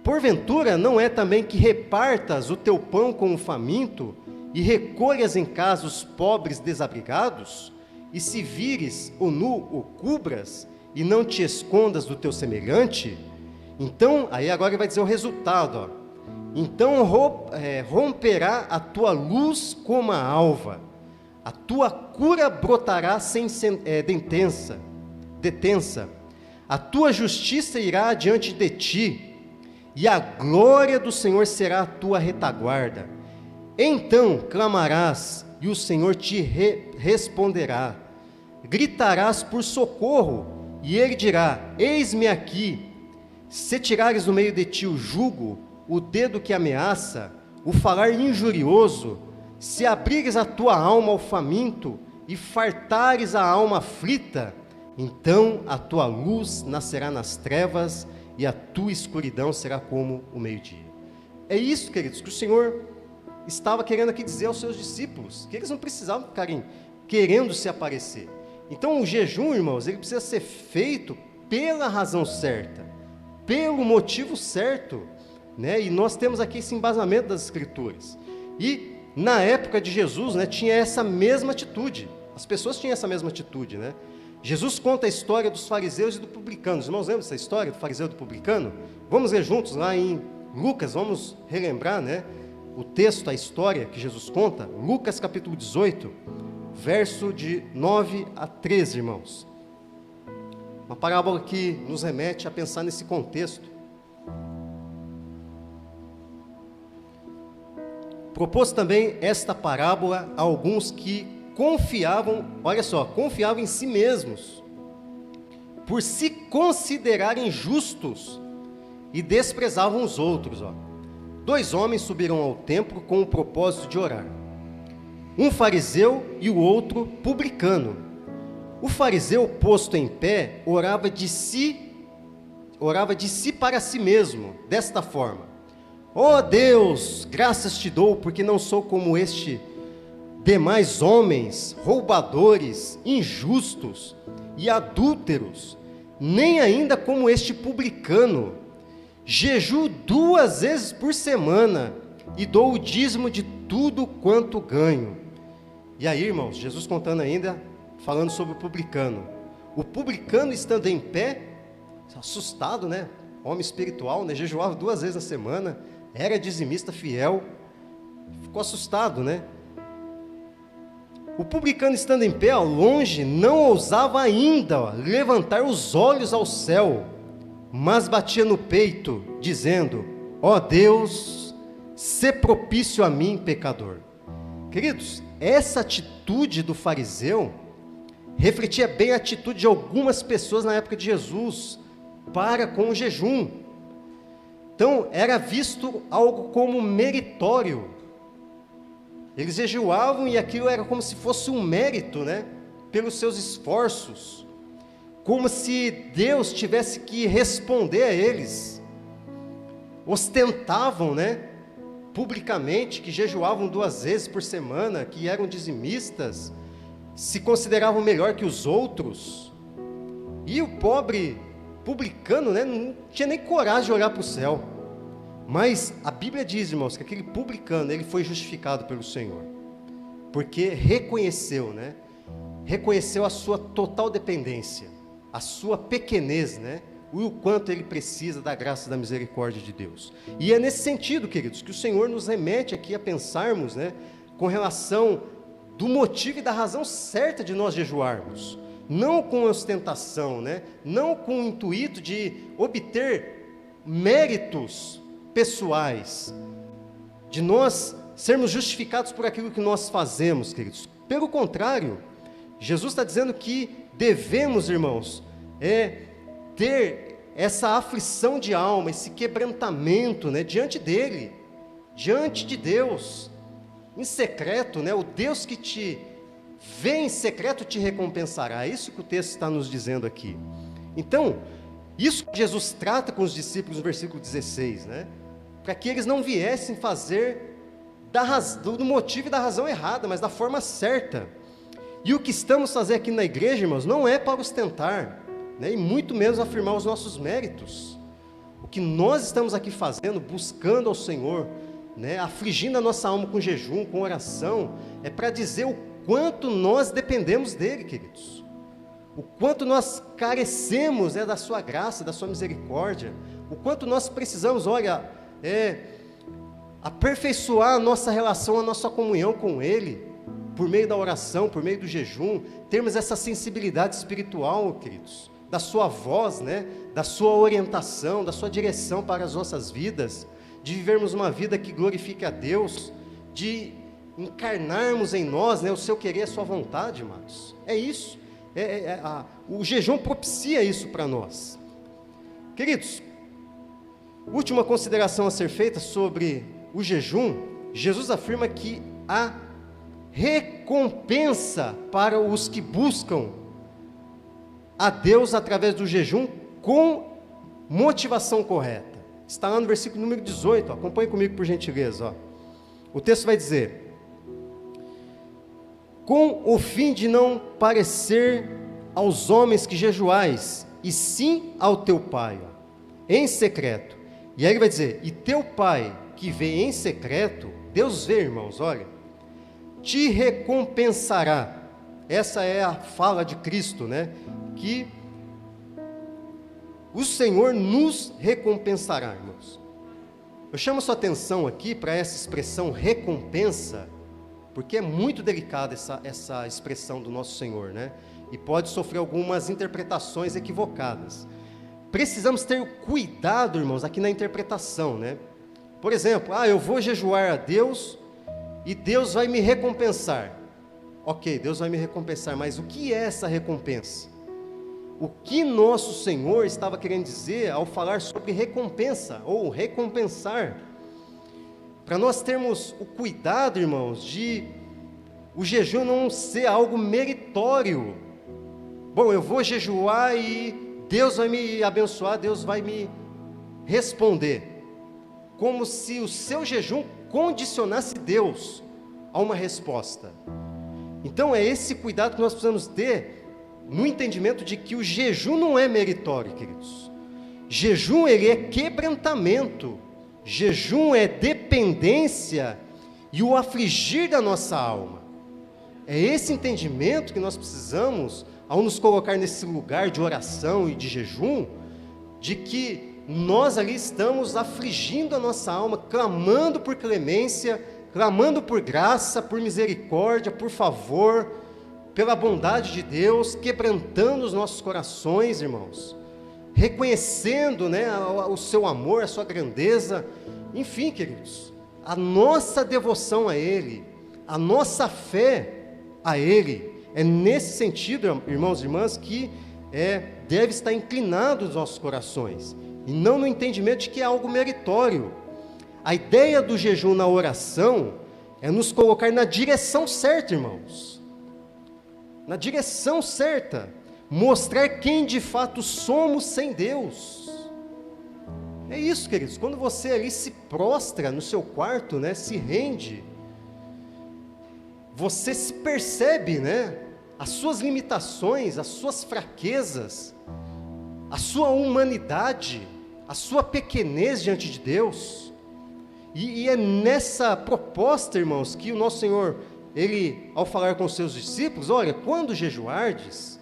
Porventura não é também que repartas o teu pão com o faminto e recolhas em casa os pobres desabrigados? E se vires o nu, o cubras, e não te escondas do teu semelhante? Então, aí agora ele vai dizer o resultado, Então romperá a tua luz como a alva, a tua cura brotará sem detença, a tua justiça irá diante de ti, e a glória do Senhor será a tua retaguarda. Então clamarás, e o Senhor te responderá. Gritarás por socorro, e ele dirá: eis-me aqui. Se tirares do meio de ti o jugo, o dedo que ameaça, o falar injurioso, se abrires a tua alma ao faminto, e fartares a alma aflita, então a tua luz nascerá nas trevas, e a tua escuridão será como o meio-dia. É isso, queridos, que o Senhor estava querendo aqui dizer aos seus discípulos, que eles não precisavam ficarem querendo se aparecer. Então o jejum, irmãos, ele precisa ser feito pela razão certa, pelo motivo certo, né? E nós temos aqui esse embasamento das Escrituras. E na época de Jesus, né, tinha essa mesma atitude, as pessoas tinham essa mesma atitude, né? Jesus conta a história dos fariseus e do publicano. Os irmãos lembram dessa história do fariseu e do publicano? Vamos ler juntos lá em Lucas, vamos relembrar, né, o texto, a história que Jesus conta. Lucas capítulo 18, verso de 9 a 13, irmãos. Uma parábola que nos remete a pensar nesse contexto. Propôs também esta parábola a alguns que confiavam em si mesmos, por se considerarem justos, e desprezavam os outros. 2 homens subiram ao templo com o propósito de orar, um fariseu e o outro publicano. O fariseu, posto em pé, orava de si para si mesmo, desta forma: ó Deus, graças te dou, porque não sou como este demais homens, roubadores, injustos e adúlteros, nem ainda como este publicano. Jejuo 2 vezes por semana e dou o dízimo de tudo quanto ganho. E aí, irmãos, Jesus contando ainda, falando sobre o publicano. O publicano, estando em pé, assustado, né? Homem espiritual, né? Jejuava 2 vezes na semana, era dizimista fiel, ficou assustado, né? O publicano, estando em pé ao longe, não ousava ainda levantar os olhos ao céu, mas batia no peito, dizendo: ó Deus, sê propício a mim, pecador. Queridos, essa atitude do fariseu refletia bem a atitude de algumas pessoas na época de Jesus para com o jejum. Então, era visto algo como meritório. Eles jejuavam e aquilo era como se fosse um mérito, né? Pelos seus esforços. Como se Deus tivesse que responder a eles. Ostentavam, né? Publicamente, que jejuavam 2 vezes por semana, que eram dizimistas, se consideravam melhor que os outros. E o pobre publicano, né? Não tinha nem coragem de olhar para o céu. Mas a Bíblia diz, irmãos, que aquele publicano, ele foi justificado pelo Senhor, porque reconheceu, né? Reconheceu a sua total dependência, a sua pequenez, né? O quanto ele precisa da graça e da misericórdia de Deus. E é nesse sentido, queridos, que o Senhor nos remete aqui a pensarmos, né? Com relação do motivo e da razão certa de nós jejuarmos. Não com ostentação, né? Não com o intuito de obter méritos pessoais, de nós sermos justificados por aquilo que nós fazemos, queridos. Pelo contrário, Jesus está dizendo que devemos, irmãos, ter essa aflição de alma, esse quebrantamento, né, diante dEle, diante de Deus, em secreto, né, o Deus que te vê em secreto te recompensará. É isso que o texto está nos dizendo aqui. Então, isso que Jesus trata com os discípulos no versículo 16, né, para que eles não viessem fazer do motivo e da razão errada, mas da forma certa. E o que estamos fazendo aqui na igreja, irmãos, não é para ostentar, né, e muito menos afirmar os nossos méritos. O que nós estamos aqui fazendo, buscando ao Senhor, né, afligindo a nossa alma com jejum, com oração, é para dizer o quanto nós dependemos dEle, queridos. O quanto nós carecemos, né, da sua graça, da sua misericórdia. O quanto nós precisamos, olha, aperfeiçoar a nossa relação, a nossa comunhão com Ele, por meio da oração, por meio do jejum, termos essa sensibilidade espiritual, queridos, da sua voz, né, da sua orientação, da sua direção para as nossas vidas, de vivermos uma vida que glorifique a Deus, de encarnarmos em nós, né, o seu querer, a sua vontade, amados. É isso, o jejum propicia isso para nós. Queridos, última consideração a ser feita sobre o jejum. Jesus afirma que há recompensa para os que buscam a Deus através do jejum com motivação correta. Está lá no versículo número 18, ó. Acompanhe comigo por gentileza. Ó. O texto vai dizer: com o fim de não parecer aos homens que jejuais, e sim ao teu Pai, ó, em secreto. E aí ele vai dizer: e teu Pai que vê em secreto, Deus vê, irmãos, olha, te recompensará. Essa é a fala de Cristo, né? Que o Senhor nos recompensará, irmãos. Eu chamo sua atenção aqui para essa expressão recompensa, porque é muito delicada essa expressão do nosso Senhor, né? E pode sofrer algumas interpretações equivocadas. Precisamos ter cuidado, irmãos, aqui na interpretação, né? Por exemplo, eu vou jejuar a Deus e Deus vai me recompensar. Ok, Deus vai me recompensar, mas o que é essa recompensa? O que nosso Senhor estava querendo dizer ao falar sobre recompensa, ou recompensar? Para nós termos o cuidado, irmãos, de o jejum não ser algo meritório. Bom, eu vou jejuar e Deus vai me abençoar, Deus vai me responder. Como se o seu jejum condicionasse Deus a uma resposta. Então é esse cuidado que nós precisamos ter no entendimento de que o jejum não é meritório, queridos. Jejum, ele é quebrantamento. Jejum é dependência e o afligir da nossa alma. É esse entendimento que nós precisamos, ao nos colocar nesse lugar de oração e de jejum, de que nós ali estamos afligindo a nossa alma, clamando por clemência, clamando por graça, por misericórdia, por favor, pela bondade de Deus, quebrantando os nossos corações, irmãos, reconhecendo, né, o seu amor, a sua grandeza. Enfim, queridos, a nossa devoção a Ele, a nossa fé a Ele, é nesse sentido, irmãos e irmãs, que deve estar inclinado os nossos corações, e não no entendimento de que é algo meritório. A ideia do jejum na oração é nos colocar na direção certa, irmãos, na direção certa, mostrar quem de fato somos sem Deus. É isso, queridos, quando você ali se prostra no seu quarto, né, se rende, você se percebe, né, as suas limitações, as suas fraquezas, a sua humanidade, a sua pequenez diante de Deus, e é nessa proposta, irmãos, que o nosso Senhor, Ele, ao falar com os seus discípulos, olha, quando jejuardes,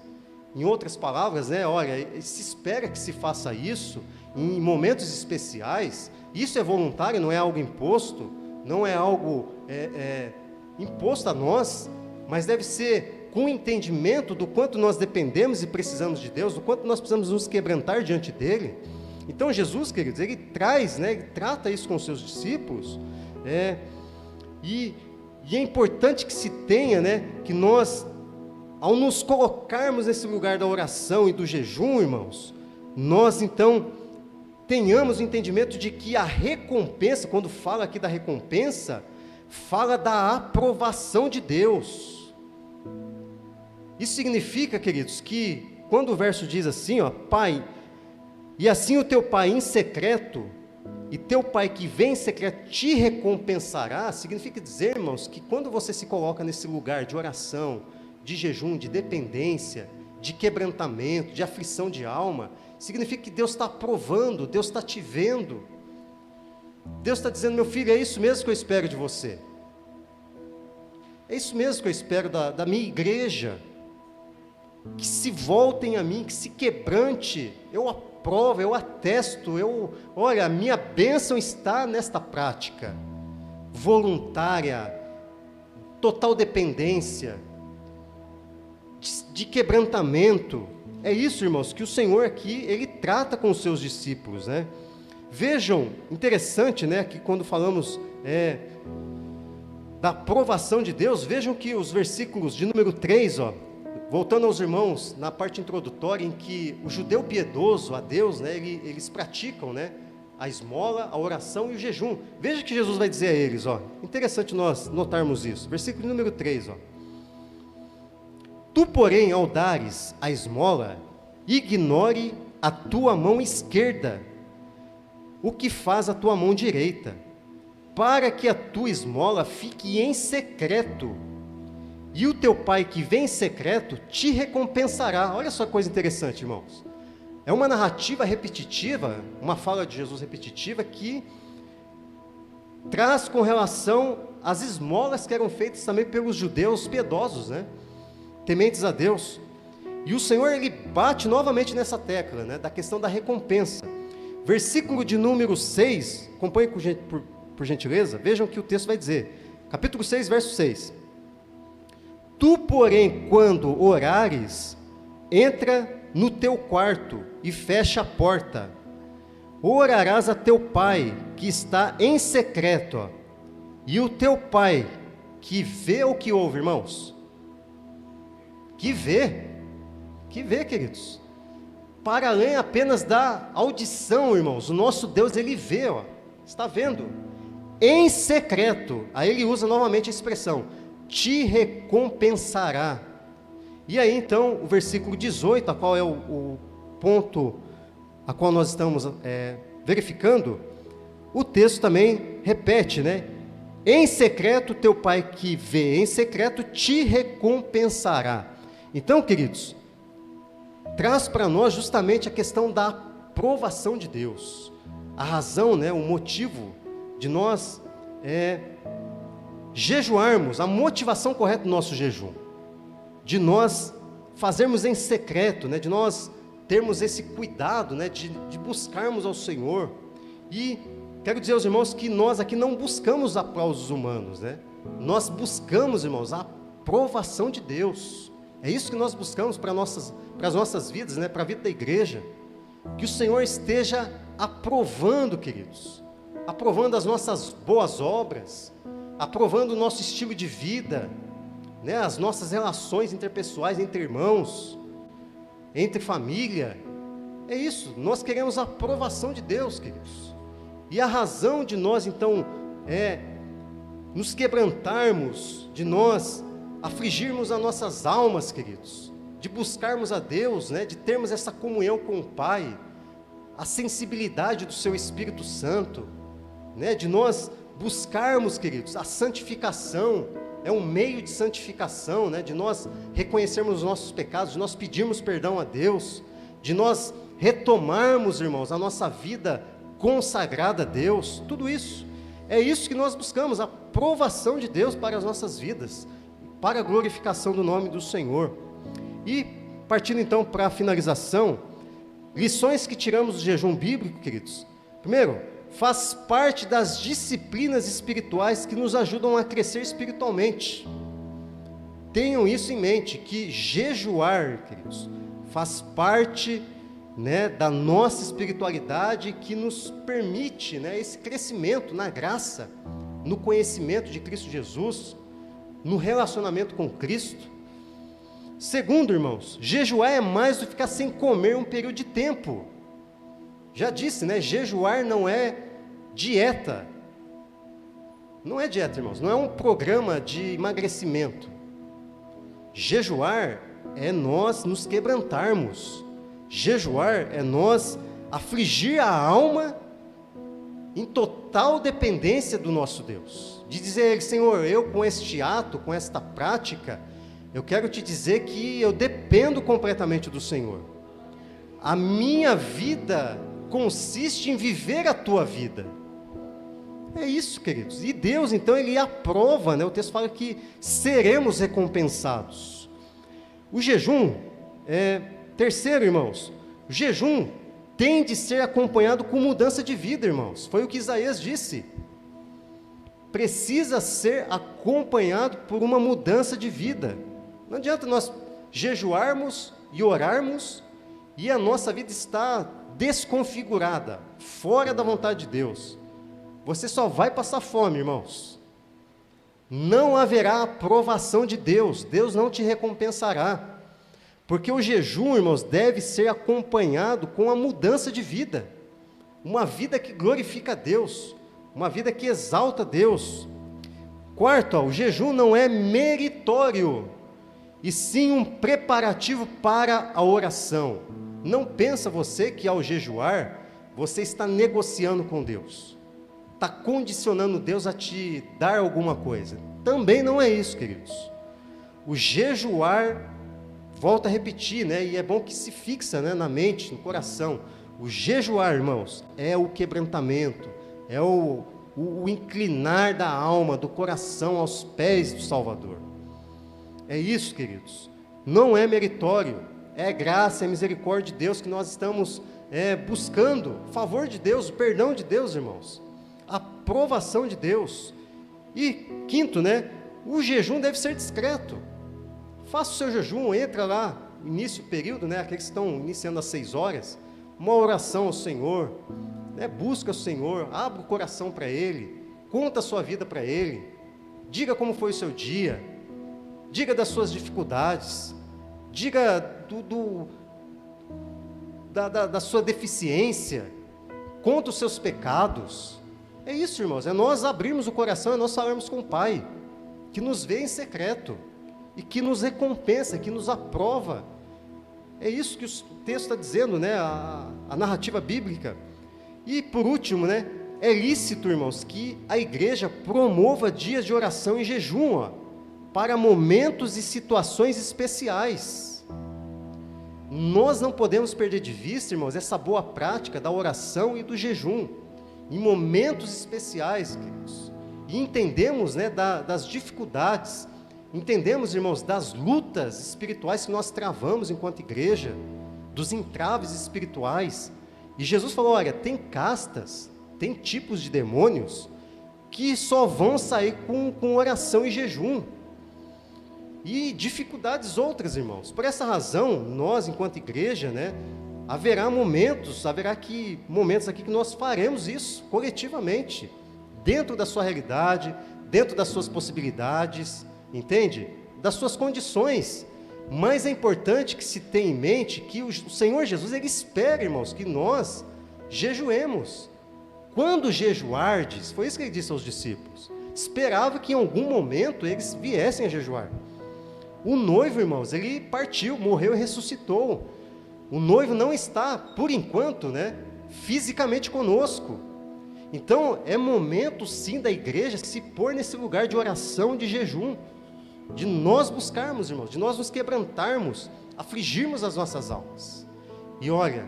em outras palavras, né, olha, se espera que se faça isso, em momentos especiais, isso é voluntário, não é algo imposto, não é algo imposto a nós, mas deve ser com o entendimento do quanto nós dependemos e precisamos de Deus, do quanto nós precisamos nos quebrantar diante dEle. Então Jesus, queridos, Ele traz, né, Ele trata isso com os seus discípulos, e é importante que se tenha, né, que nós, ao nos colocarmos nesse lugar da oração e do jejum, irmãos, nós então tenhamos o entendimento de que a recompensa, quando fala aqui da recompensa, fala da aprovação de Deus. Isso significa, queridos, que quando o verso diz assim, ó, Pai, e assim o teu Pai em secreto, e teu Pai que vem em secreto te recompensará, significa dizer, irmãos, que quando você se coloca nesse lugar de oração, de jejum, de dependência, de quebrantamento, de aflição de alma, significa que Deus está aprovando, Deus está te vendo, Deus está dizendo, meu filho, é isso mesmo que eu espero de você, é isso mesmo que eu espero da minha igreja, que se voltem a mim, que se quebrante, eu aprovo, eu atesto, olha, a minha bênção está nesta prática, voluntária, total dependência, de quebrantamento. É isso, irmãos, que o Senhor aqui, Ele trata com os seus discípulos, né? Vejam, interessante, né, que quando falamos da aprovação de Deus, vejam que os versículos de número 3, ó, voltando aos irmãos, na parte introdutória, em que o judeu piedoso a Deus, né, eles praticam, né, a esmola, a oração e o jejum. Veja que Jesus vai dizer a eles, ó, interessante nós notarmos isso, versículo número 3, ó. Tu, porém, ao dares a esmola, ignore a tua mão esquerda, o que faz a tua mão direita, para que a tua esmola fique em secreto, e o teu Pai que vem em secreto te recompensará. Olha só que coisa interessante, irmãos. É uma narrativa repetitiva, uma fala de Jesus repetitiva, que traz com relação às esmolas que eram feitas também pelos judeus piedosos, né? Tementes a Deus, e o Senhor, Ele bate novamente nessa tecla, né, da questão da recompensa. Versículo de número 6, acompanhe por gentileza, vejam o que o texto vai dizer, capítulo 6, verso 6, tu, porém, quando orares, entra no teu quarto e fecha a porta, orarás a teu Pai, que está em secreto, ó, e o teu Pai, que vê o que ouve, irmãos, que vê, queridos, para além apenas da audição, irmãos, o nosso Deus, Ele vê, ó, está vendo, em secreto, aí Ele usa novamente a expressão, te recompensará. E aí então, o versículo 18, a qual é o ponto a qual nós estamos verificando, o texto também repete, né, em secreto, teu Pai que vê em secreto, te recompensará. Então, queridos, traz para nós justamente a questão da aprovação de Deus, a razão, né, o motivo de nós jejuarmos, a motivação correta do nosso jejum, de nós fazermos em secreto, né, de nós termos esse cuidado, né, de buscarmos ao Senhor. E quero dizer aos irmãos que nós aqui não buscamos aplausos humanos, né? Nós buscamos, irmãos, a aprovação de Deus. É isso que nós buscamos para as nossas vidas, né? Para a vida da igreja. Que o Senhor esteja aprovando, queridos, aprovando as nossas boas obras, aprovando o nosso estilo de vida, né? As nossas relações interpessoais entre irmãos, entre família. É isso, nós queremos a aprovação de Deus, queridos. E a razão de nós, então, nos quebrantarmos, de nós afligirmos as nossas almas, queridos, de buscarmos a Deus, né? De termos essa comunhão com o Pai, a sensibilidade do Seu Espírito Santo, né? De nós buscarmos, queridos, a santificação, é um meio de santificação, né? De nós reconhecermos os nossos pecados, de nós pedirmos perdão a Deus, de nós retomarmos, irmãos, a nossa vida consagrada a Deus. Tudo isso, é isso que nós buscamos, a aprovação de Deus para as nossas vidas, para a glorificação do nome do Senhor. E, partindo então para a finalização, lições que tiramos do jejum bíblico, queridos. Primeiro, faz parte das disciplinas espirituais que nos ajudam a crescer espiritualmente. Tenham isso em mente, que jejuar, queridos, faz parte, né, da nossa espiritualidade, que nos permite, né, esse crescimento na graça, no conhecimento de Cristo Jesus, no relacionamento com Cristo. Segundo, irmãos, jejuar é mais do que ficar sem comer um período de tempo. Já disse, né? Jejuar não é dieta. Não é dieta, irmãos. Não é um programa de emagrecimento. Jejuar é nós nos quebrantarmos. Jejuar é nós afligir a alma em total dependência do nosso Deus. De dizer a Ele: Senhor, eu com este ato, com esta prática, eu quero te dizer que eu dependo completamente do Senhor. A minha vida consiste em viver a tua vida. É isso, queridos. E Deus, então, Ele aprova, né? O texto fala que seremos recompensados. O jejum, terceiro, irmãos, o jejum tem de ser acompanhado com mudança de vida, irmãos. Foi o que Isaías disse. Precisa ser acompanhado por uma mudança de vida. Não adianta nós jejuarmos e orarmos e a nossa vida está desconfigurada, fora da vontade de Deus. Você só vai passar fome, irmãos. Não haverá aprovação de Deus. Deus não te recompensará. Porque o jejum, irmãos, deve ser acompanhado com a mudança de vida. Uma vida que glorifica a Deus. Uma vida que exalta a Deus. Quarto, o jejum não é meritório, e sim um preparativo para a oração. Não pensa você que ao jejuar, você está negociando com Deus. Está condicionando Deus a te dar alguma coisa. Também não é isso, queridos. O jejuar, volto a repetir, né? E é bom que se fixa, né, na mente, no coração. O jejuar, irmãos, é o quebrantamento, é o inclinar da alma, do coração aos pés do Salvador. É isso, queridos. Não é meritório, é graça, é misericórdia de Deus que nós estamos buscando. O favor de Deus, o perdão de Deus, irmãos. A aprovação de Deus. E quinto, né? O jejum deve ser discreto. Faça o seu jejum, entra lá, início do período, né? Aqueles que estão iniciando às 6 horas, uma oração ao Senhor, né? Busca o Senhor, abra o coração para Ele, conta a sua vida para Ele, diga como foi o seu dia, diga das suas dificuldades, diga da sua deficiência, conta os seus pecados. É isso, irmãos, é nós abrirmos o coração, é nós falarmos com o Pai, que nos vê em secreto, e que nos recompensa, que nos aprova. É isso que o texto está dizendo, né? A narrativa bíblica. E por último, né? É lícito, irmãos, que a igreja promova dias de oração e jejum, para momentos e situações especiais. Nós não podemos perder de vista, irmãos, essa boa prática da oração e do jejum, em momentos especiais, queridos. E entendemos, né, das dificuldades, entendemos, irmãos, das lutas espirituais que nós travamos enquanto igreja, dos entraves espirituais. E Jesus falou: olha, tem castas, tem tipos de demônios que só vão sair com oração e jejum. E dificuldades outras, irmãos. Por essa razão, nós, enquanto igreja, né, haverá momentos aqui que nós faremos isso coletivamente, dentro da sua realidade, dentro das suas possibilidades, entende? das suas condições. Mas é importante que se tenha em mente que o Senhor Jesus, Ele espera, irmãos, que nós jejuemos. Quando jejuardes, foi isso que Ele disse aos discípulos, esperava que em algum momento eles viessem a jejuar. O noivo, irmãos, ele partiu, morreu e ressuscitou. O noivo não está, por enquanto, fisicamente conosco. Então, é momento, sim, da igreja se pôr nesse lugar de oração, de jejum, de nós buscarmos, irmãos, de nós nos quebrantarmos, afligirmos as nossas almas. E olha,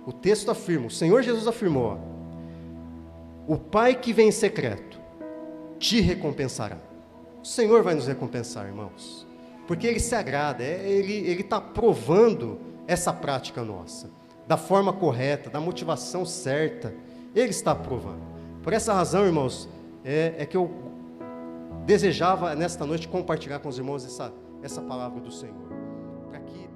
o texto afirma, o Senhor Jesus afirmou, o Pai que vem em secreto te recompensará. O Senhor vai nos recompensar, irmãos, porque Ele se agrada, Ele está provando essa prática nossa, da forma correta, da motivação certa, Ele está provando. Por essa razão, irmãos, é que eu desejava nesta noite compartilhar com os irmãos essa palavra do Senhor, para que